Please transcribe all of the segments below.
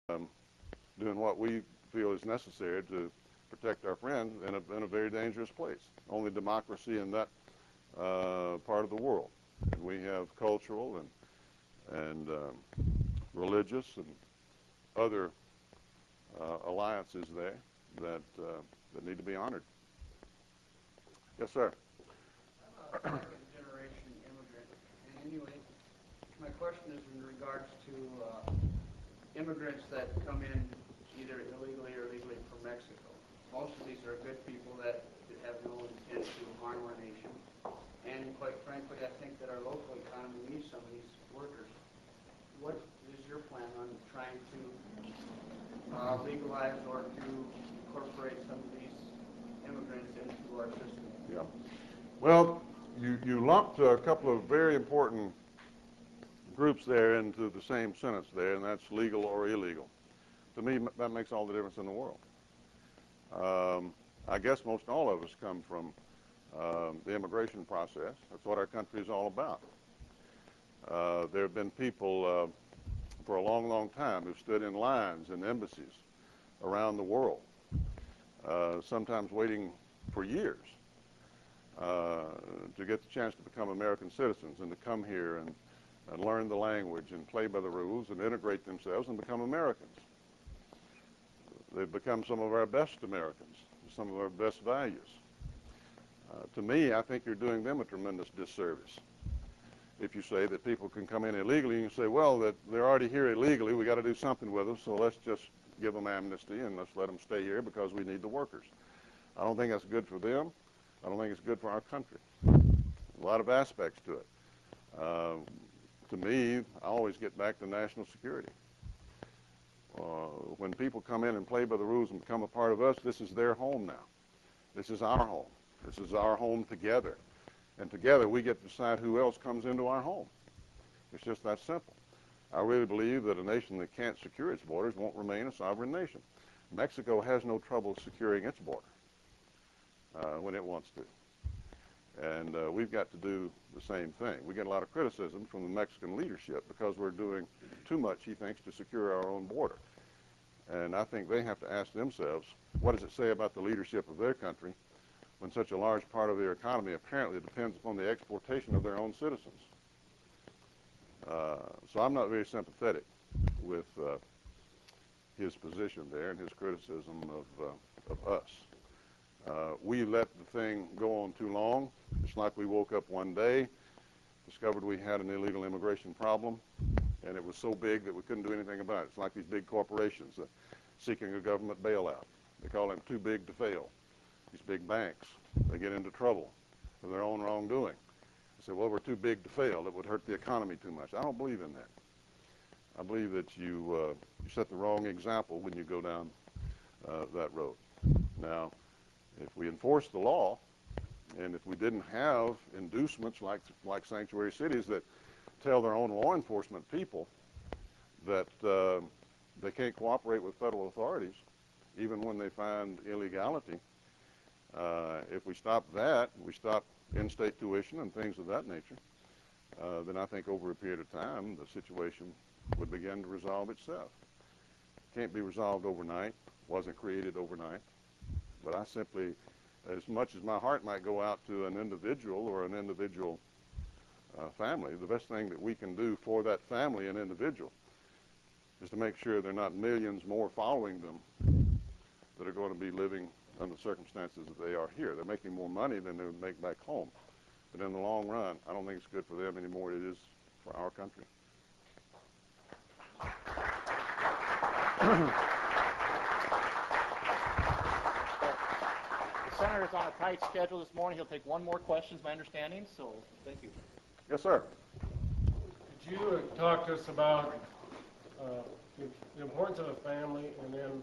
doing what we feel is necessary to protect our friends in a very dangerous place. Only democracy in that part of the world. And we have cultural and religious and other alliances there that need to be honored. Yes, sir. I'm a second-generation immigrant. And anyway, my question is in regards to immigrants that come in either illegally or legally from Mexico. Most of these are good people that have no intent to harm our nation. And quite frankly, I think that our local economy needs some of these workers. What is your plan on trying to legalize or to incorporate some of these immigrants into our system? Yeah. Well, you lumped a couple of very important groups there into the same sentence there, and that's legal or illegal. To me, that makes all the difference in the world. I guess most all of us come from the immigration process. That's what our country is all about. There have been people for a long, long time who've stood in lines in embassies around the world, sometimes waiting for years to get the chance to become American citizens and to come here and learn the language and play by the rules and integrate themselves and become Americans. They've become some of our best Americans, some of our best values. To me, I think you're doing them a tremendous disservice. If you say that people can come in illegally, you say, well, that they're already here illegally, we got to do something with them, so let's just give them amnesty and let's let them stay here because we need the workers. I don't think that's good for them. I don't think it's good for our country. A lot of aspects to it. To me, I always get back to national security. When people come in and play by the rules and become a part of us, this is their home now. This is our home. This is our home together. And together we get to decide who else comes into our home. It's just that simple. I really believe that a nation that can't secure its borders won't remain a sovereign nation. Mexico has no trouble securing its border when it wants to. And we've got to do the same thing. We get a lot of criticism from the Mexican leadership because we're doing too much, he thinks, to secure our own border. And I think they have to ask themselves, what does it say about the leadership of their country when such a large part of their economy apparently depends upon the exportation of their own citizens? So I'm not very sympathetic with his position there and his criticism of us. We let the thing go on too long. It's like we woke up one day, discovered we had an illegal immigration problem, and it was so big that we couldn't do anything about it. It's like these big corporations seeking a government bailout. They call them too big to fail. These big banks, they get into trouble for their own wrongdoing. They say, well, we're too big to fail. It would hurt the economy too much. I don't believe in that. I believe that you set the wrong example when you go down that road. Now, if we enforce the law, and if we didn't have inducements like sanctuary cities that tell their own law enforcement people that they can't cooperate with federal authorities, even when they find illegality, if we stop that, we stop in-state tuition and things of that nature, then I think over a period of time, the situation would begin to resolve itself. Can't be resolved overnight, wasn't created overnight, but I simply, as much as my heart might go out to an individual or an individual family, the best thing that we can do for that family and individual is to make sure there are not millions more following them that are going to be living under the circumstances that they are here. They're making more money than they would make back home. But in the long run, I don't think it's good for them any more than it is for our country. The senator is on a tight schedule this morning. He'll take one more question, is my understanding, so thank you. Yes, sir. Could you talk to us about the importance of a family and then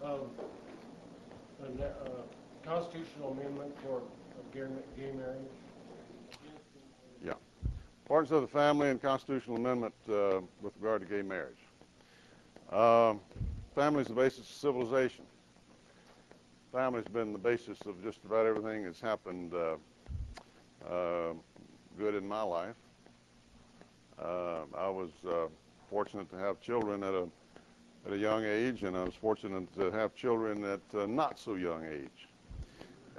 of a constitutional amendment for gay marriage? Yeah. Importance of the family and constitutional amendment with regard to gay marriage. Family is the basis of civilization. Family's been the basis of just about everything that's happened good in my life. I was fortunate to have children at at a young age, and I was fortunate to have children at a not so young age.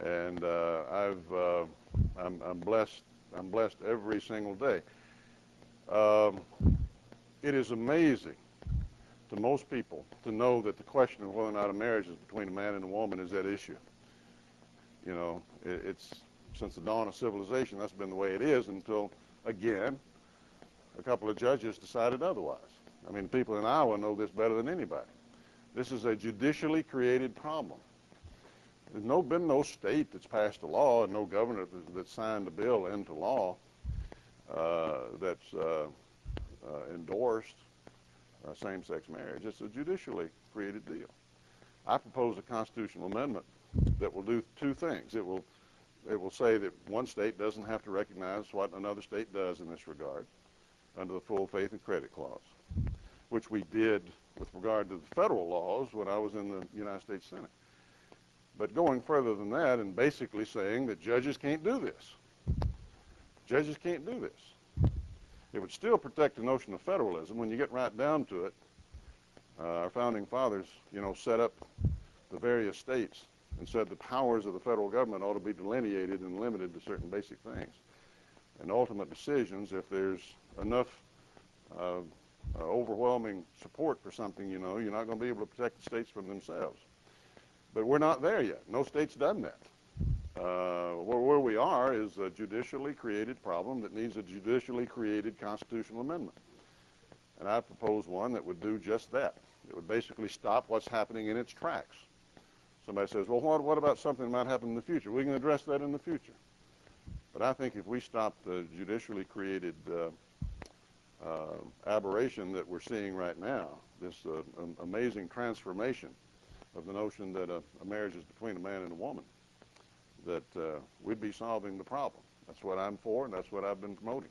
And I'm blessed. I'm blessed every single day. It is amazing to most people to know that the question of whether or not a marriage is between a man and a woman is at issue. You know, it's since the dawn of civilization, that's been the way it is until, again, a couple of judges decided otherwise. I mean, people in Iowa know this better than anybody. This is a judicially created problem. There's been no state that's passed a law and no governor that's signed a bill into law that's endorsed same-sex marriage. It's a judicially created deal. I propose a constitutional amendment that will do two things. It will say that one state doesn't have to recognize what another state does in this regard under the full faith and credit clause, which we did with regard to the federal laws when I was in the United States Senate. But going further than that and basically saying that judges can't do this. Judges can't do this. It would still protect the notion of federalism. When you get right down to it, our founding fathers, you know, set up the various states and said the powers of the federal government ought to be delineated and limited to certain basic things. And ultimate decisions, if there's enough overwhelming support for something, you know, you're not going to be able to protect the states from themselves. But we're not there yet. No state's done that. Where we are is a judicially created problem that needs a judicially created constitutional amendment. And I propose one that would do just that. It would basically stop what's happening in its tracks. Somebody says, well, what about something that might happen in the future? We can address that in the future. But I think if we stop the judicially created aberration that we're seeing right now, this amazing transformation of the notion that a marriage is between a man and a woman, that we'd be solving the problem. That's what I'm for, and that's what I've been promoting.